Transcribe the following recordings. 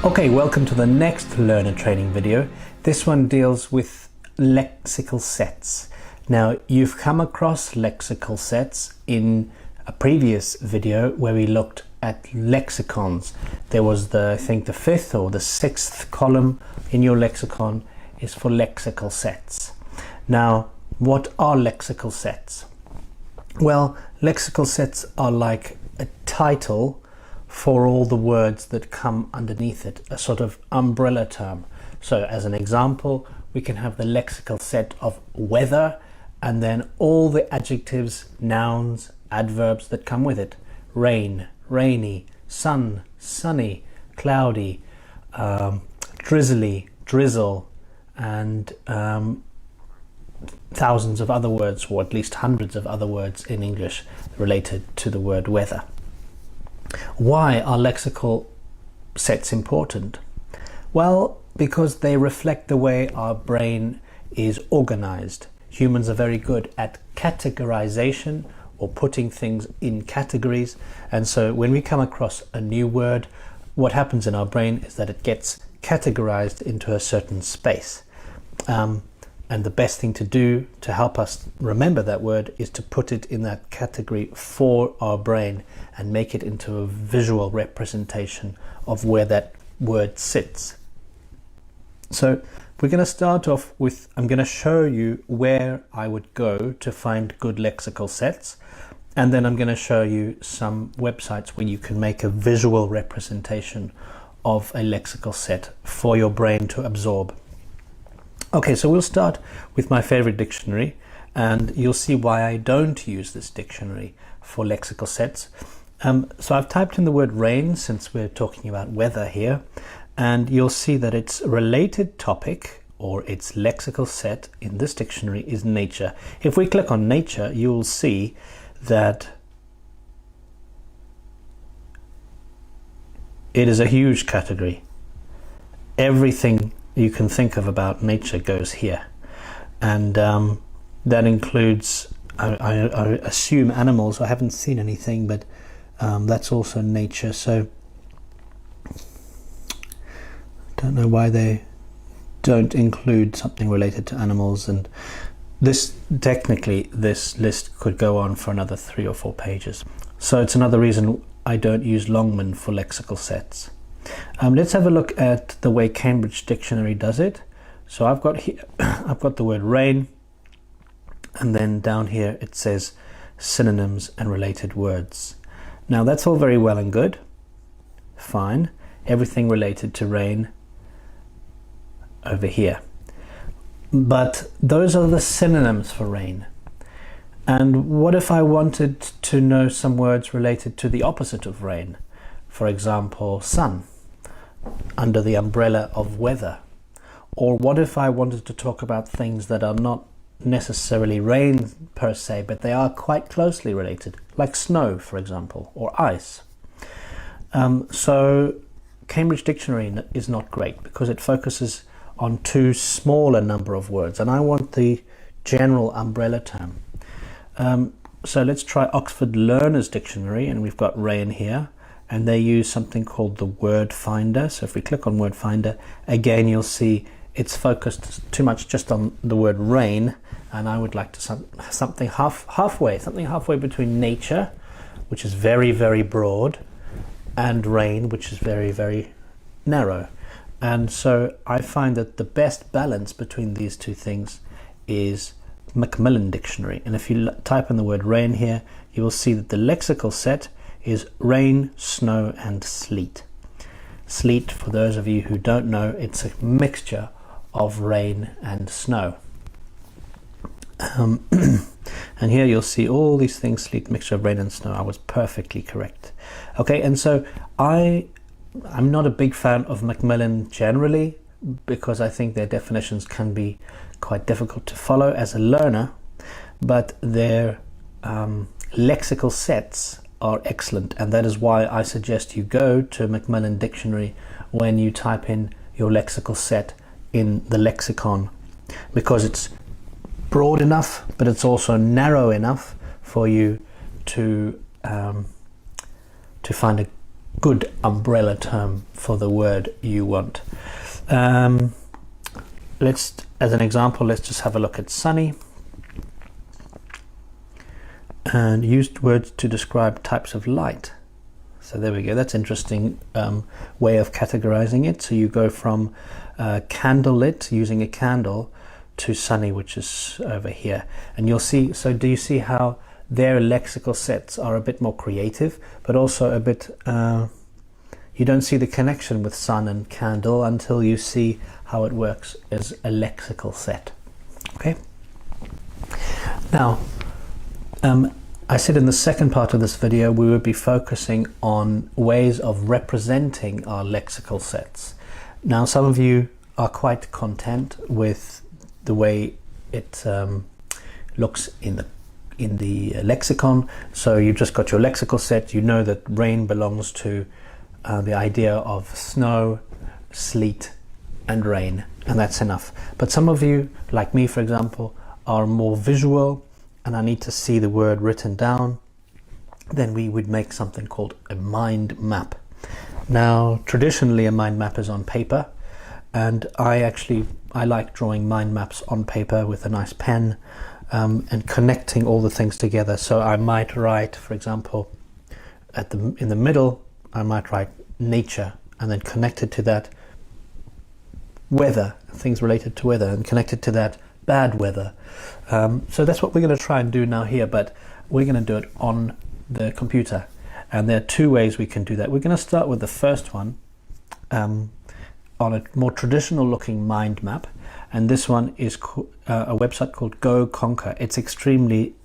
Okay, welcome to the next learner training video. This one deals with lexical sets. Now, you've come across lexical sets in a previous video where we looked at lexicons. There was I think the fifth or the sixth column in your lexicon is for lexical sets. Now, what are lexical sets? Well, lexical sets are like a title for all the words that come underneath it, a sort of umbrella term. So as an example, we can have the lexical set of weather and then all the adjectives, nouns, adverbs that come with it. Rain, rainy, sun, sunny, cloudy, drizzly, drizzle, and thousands of other words, or at least hundreds of other words in English related to the word weather. Why are lexical sets important? Well, because they reflect the way our brain is organized. Humans are very good at categorization or putting things in categories, and so when we come across a new word, what happens in our brain is that it gets categorized into a certain space. And the best thing to do to help us remember that word is to put it in that category for our brain and make it into a visual representation of where that word sits. So we're going to start off with, I'm going to show you where I would go to find good lexical sets, and then I'm going to show you some websites where you can make a visual representation of a lexical set for your brain to absorb. Okay, so we'll start with my favorite dictionary, and you'll see why I don't use this dictionary for lexical sets. So I've typed in the word rain, since we're talking about weather here, and you'll see that its related topic or its lexical set in this dictionary is nature. If we click on nature, you'll see that it is a huge category. Everything you can think of about nature goes here, and that includes, I assume, animals. I haven't seen anything, but that's also nature. So don't know why they don't include something related to animals. And this, technically, this list could go on for another 3 or 4 pages. So it's another reason I don't use Longman for lexical sets. Let's have a look at the way Cambridge Dictionary does it. So I've got here, I've got the word rain, and then down here it says synonyms and related words. Now that's all very well and good, fine, everything related to rain over here, but those are the synonyms for rain. And what if I wanted to know some words related to the opposite of rain? For example, sun, under the umbrella of weather. Or what if I wanted to talk about things that are not necessarily rain per se, but they are quite closely related, like snow, for example, or ice. So Cambridge Dictionary is not great because it focuses on too small a number of words, and I want the general umbrella term. So let's try Oxford Learner's Dictionary, and we've got rain here. And they use something called the word finder. So if we click on word finder, again you'll see it's focused too much just on the word rain, and I would like to something halfway between nature, which is very, very broad, and rain, which is very, very narrow. And so I find that the best balance between these two things is Macmillan Dictionary. And if you type in the word rain here, you will see that the lexical set is rain, snow, and sleet. Sleet, for those of you who don't know, it's a mixture of rain and snow. And here you'll see all these things: sleet, mixture of rain and snow. I was perfectly correct. Okay, and so I'm not a big fan of Macmillan generally, because I think their definitions can be quite difficult to follow as a learner, but their lexical sets are excellent, and that is why I suggest you go to Macmillan Dictionary when you type in your lexical set in the lexicon, because it's broad enough, but it's also narrow enough for you to find a good umbrella term for the word you want. As an example, let's just have a look at sunny. And used words to describe types of light. So there we go. That's interesting way of categorizing it. So you go from candlelit, using a candle, to sunny, which is over here. And you'll see, so do you see how their lexical sets are a bit more creative, but also a bit, you don't see the connection with sun and candle until you see how it works as a lexical set. Okay. Now, I said in the second part of this video we would be focusing on ways of representing our lexical sets. Now, some of you are quite content with the way it looks in the lexicon. So you've just got your lexical set. You know that rain belongs to the idea of snow, sleet, and rain, and that's enough. But some of you, like me for example, are more visual, and I need to see the word written down. Then we would make something called a mind map. Now, traditionally a mind map is on paper, and I like drawing mind maps on paper with a nice pen, and connecting all the things together. So I might write, for example, in the middle, I might write nature, and then connected to that weather, things related to weather, and connected to that bad weather. So that's what we're going to try and do now here, but we're going to do it on the computer. And there are two ways we can do that. We're going to start with the first one, on a more traditional looking mind map. And this one is a website called Go Conquer. It's extremely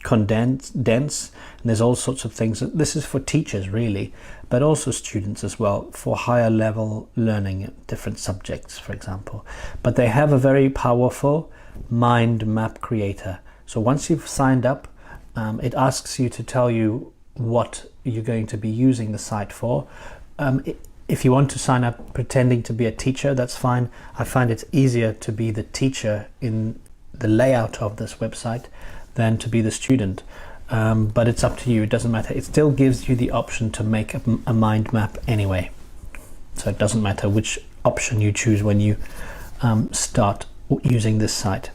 dense, and there's all sorts of things. This is for teachers really, but also students as well, for higher level learning, different subjects, for example. But they have a very powerful mind map creator. So once you've signed up, it asks you to tell you what you're going to be using the site for. If you want to sign up pretending to be a teacher, that's fine. I find it's easier to be the teacher in the layout of this website than to be the student, but it's up to you. It doesn't matter. It still gives you the option to make a mind map anyway, so it doesn't matter which option you choose when you start using this site.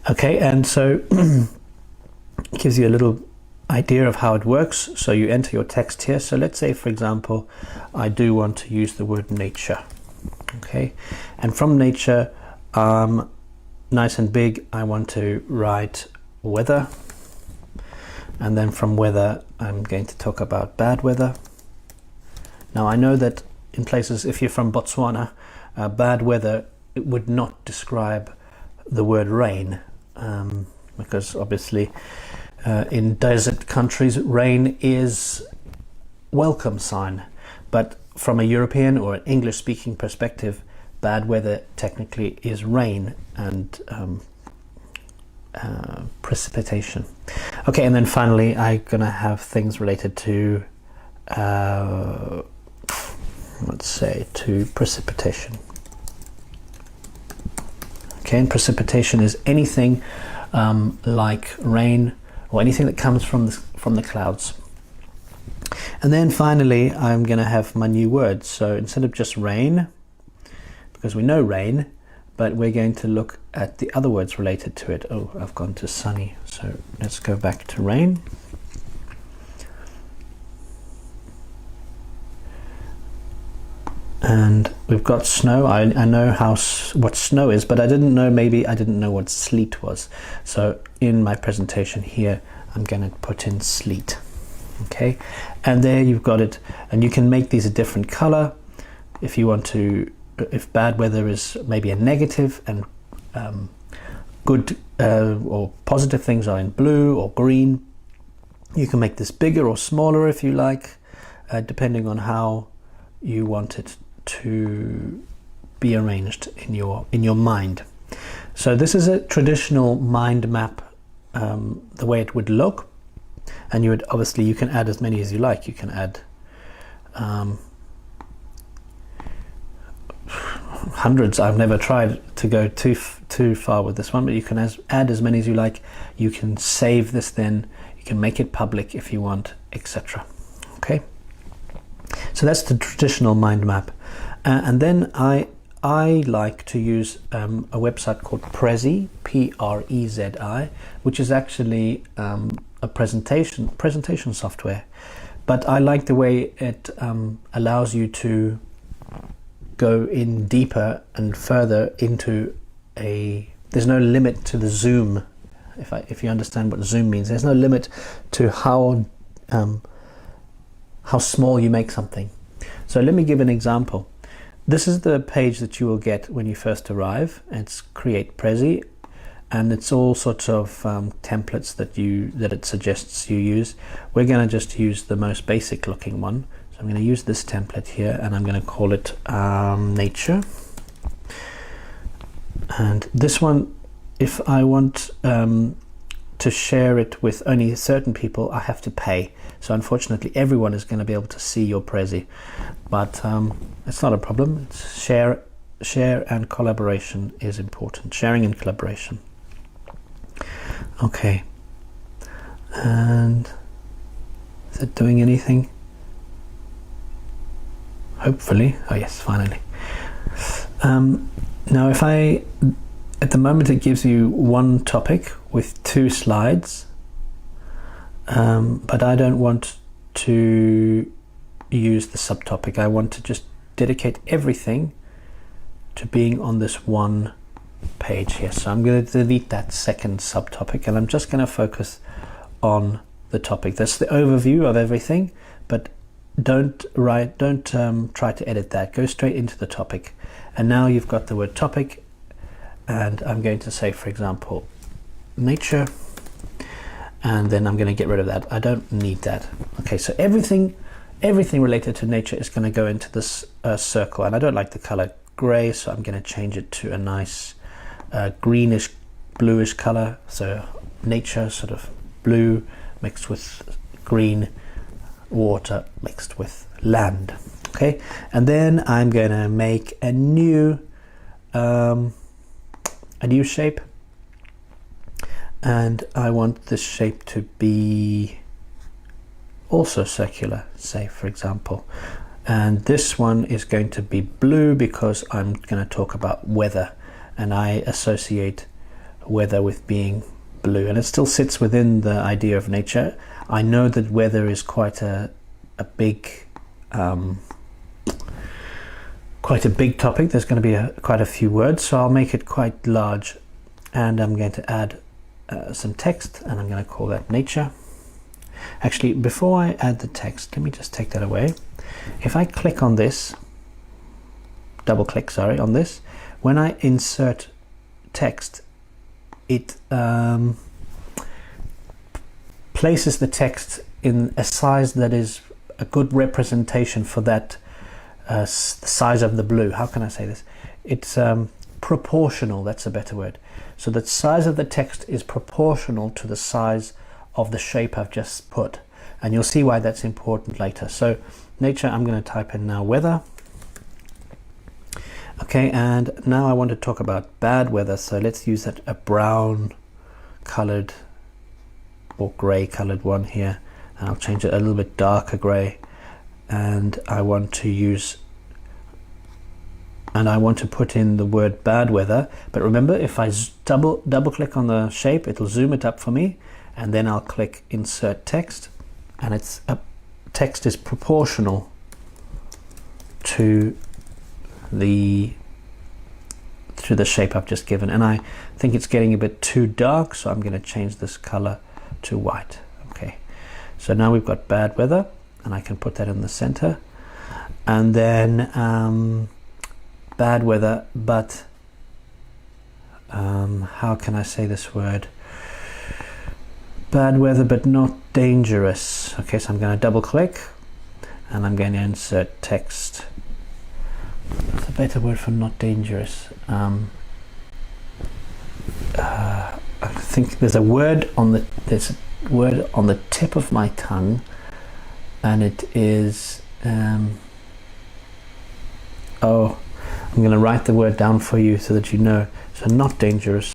Okay, and so it gives you a little idea of how it works. So you enter your text here. So let's say, for example, I do want to use the word nature. Okay, and from nature, nice and big, I want to write weather, and then from weather I'm going to talk about bad weather. Now I know that in places, if you're from Botswana, bad weather, it would not describe the word rain, because obviously in desert countries rain is welcome sign, but from a European or an English speaking perspective, bad weather technically is rain and precipitation. Okay, and then finally I'm gonna have things related to let's say to precipitation. Okay, and precipitation is anything like rain or anything that comes from the clouds. And then finally I'm gonna have my new words. So instead of just rain, because we know rain, but we're going to look at the other words related to it. Oh, I've gone to sunny, so let's go back to rain. And we've got snow. I know what snow is, but I didn't know what sleet was. So in my presentation here, I'm going to put in sleet. Okay, and there you've got it. And you can make these a different color if you want to. If bad weather is maybe a negative and good or positive things are in blue or green, you can make this bigger or smaller if you like, depending on how you want it to be arranged in your mind. So this is a traditional mind map, the way it would look, and you can add as many as you like. You can add hundreds. I've never tried to go too far with this one, but you can add as many as you like. You can save this, then you can make it public if you want, etc. Okay, So that's the traditional mind map. And then I like to use a website called Prezi, Prezi, which is actually a presentation software. But I like the way it allows you to go in deeper and further into there's no limit to the zoom. If you understand what zoom means, there's no limit to how small you make something. So let me give an example. This is the page that you will get when you first arrive. It's Create Prezi, and it's all sorts of templates that it suggests you use. We're going to just use the most basic looking one. So I'm going to use this template here, and I'm going to call it nature. And this one, if I want to share it with only certain people, I have to pay. So unfortunately, everyone is going to be able to see your Prezi, but it's not a problem. It's share and collaboration is important. Sharing and collaboration. Okay. And is it doing anything? Hopefully. Oh yes, finally. Now at the moment it gives you one topic with 2 slides, but I don't want to use the subtopic. I want to just dedicate everything to being on this one page here. So I'm going to delete that second subtopic, and I'm just going to focus on the topic. That's the overview of everything, but don't try to edit that. Go straight into the topic. And now you've got the word topic, and I'm going to say, for example, nature, and then I'm going to get rid of that. I don't need that. Okay, so everything related to nature is going to go into this circle, and I don't like the color gray, so I'm going to change it to a nice greenish bluish color. So nature, sort of blue mixed with green, water mixed with land. Okay, and then I'm going to make a new shape, and I want this shape to be also circular, say for example, and this one is going to be blue because I'm going to talk about weather, and I associate weather with being blue, and it still sits within the idea of nature. I know that weather is quite a big topic. There's going to be quite a few words, so I'll make it quite large, and I'm going to add some text, and I'm going to call that nature. Actually, before I add the text, let me just take that away. If I click on this, double click, sorry, on this, when I insert text, it places the text in a size that is a good representation for that the size of the blue. How can I say this? It's proportional, that's a better word. So the size of the text is proportional to the size of the shape I've just put, and you'll see why that's important later. So nature, I'm going to type in now weather. Okay, and now I want to talk about bad weather, so let's use that a brown colored or gray colored one here, and I'll change it a little bit darker gray, and I want to put in the word bad weather. But remember, if I double click on the shape, it'll zoom it up for me, and then I'll click insert text, and text is proportional to the shape I've just given, and I think it's getting a bit too dark, so I'm going to change this color to white. Okay, so now we've got bad weather, and I can put that in the center, and then bad weather, but how can I say this word? Bad weather but not dangerous. Okay, so I'm going to double click, and I'm going to insert text. What's a better word for not dangerous? I think there's a word on the tip of my tongue, and it is oh, I'm going to write the word down for you so that you know. So not dangerous.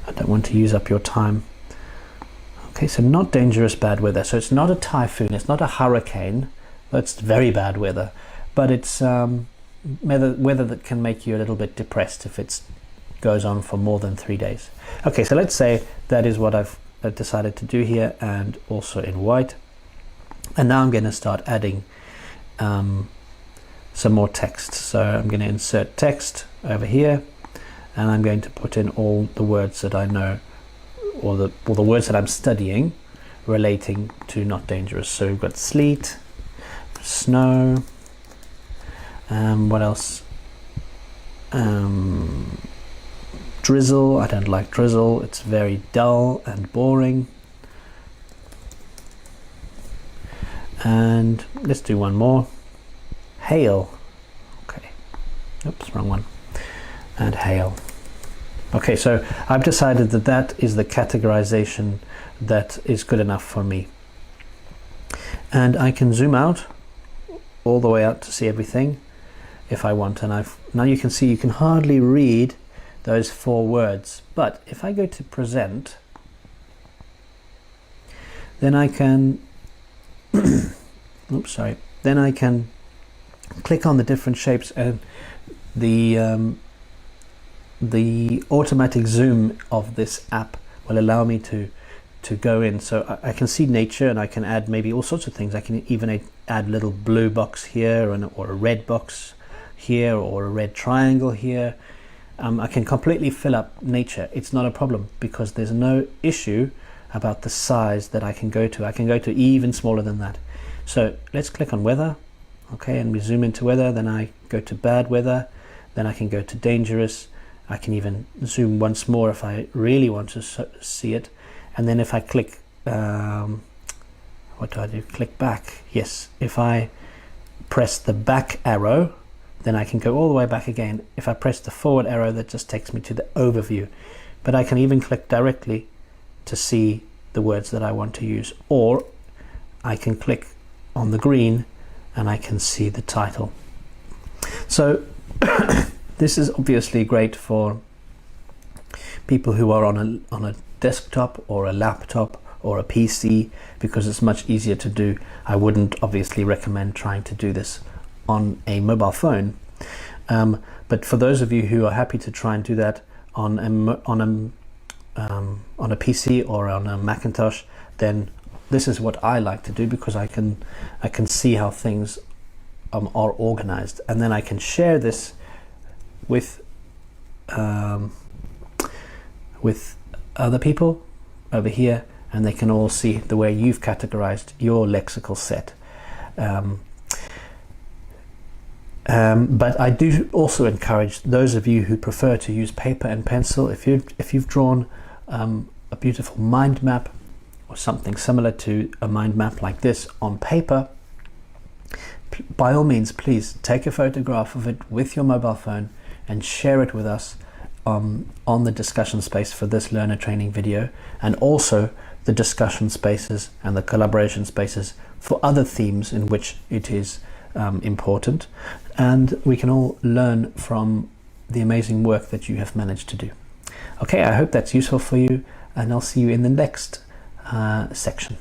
I don't want to use up your time. Okay, so not dangerous bad weather. So it's not a typhoon, it's not a hurricane, That's very bad weather, but it's weather that can make you a little bit depressed if it goes on for more than 3 days. Okay, so let's say that is what I've decided to do here, and also in white. And now I'm going to start adding some more text. So I'm going to insert text over here, and I'm going to put in all the words that I know, or the words that I'm studying relating to not dangerous. So we've got sleet, snow, what else? Drizzle. I don't like drizzle, it's very dull and boring. And let's do one more. Hail. Okay, oops, wrong one. And hail. Okay, so I've decided that that is the categorization that is good enough for me. And I can zoom out all the way out to see everything if I want. And now you can see you can hardly read those 4 words. But if I go to present, then I can oops, sorry. Then I can click on the different shapes, and the automatic zoom of this app will allow me to go in. So I can see nature, and I can add maybe all sorts of things. I can even add a little blue box here, or a red box here, or a red triangle here. I can completely fill up nature. It's not a problem, because there's no issue about the size that I can go to. I can go to even smaller than that. So let's click on weather. Okay, and we zoom into weather. Then I go to bad weather. Then I can go to dangerous. I can even zoom once more if I really want to see it. And then if I click, what do I do? Click back. Yes, if I press the back arrow, then I can go all the way back again. If I press the forward arrow, that just takes me to the overview. But I can even click directly to see the words that I want to use. Or I can click on the green and I can see the title. So this is obviously great for people who are on a desktop or a laptop or a PC, because it's much easier to do. I wouldn't obviously recommend trying to do this on a mobile phone, but for those of you who are happy to try and do that on a PC or on a Macintosh, then this is what I like to do, because I can see how things are organized, and then I can share this with other people over here, and they can all see the way you've categorized your lexical set. But I do also encourage those of you who prefer to use paper and pencil, if you've drawn a beautiful mind map or something similar to a mind map like this on paper, by all means, please take a photograph of it with your mobile phone and share it with us on the discussion space for this learner training video, and also the discussion spaces and the collaboration spaces for other themes in which it is important, and we can all learn from the amazing work that you have managed to do. Okay, I hope that's useful for you, and I'll see you in the next section.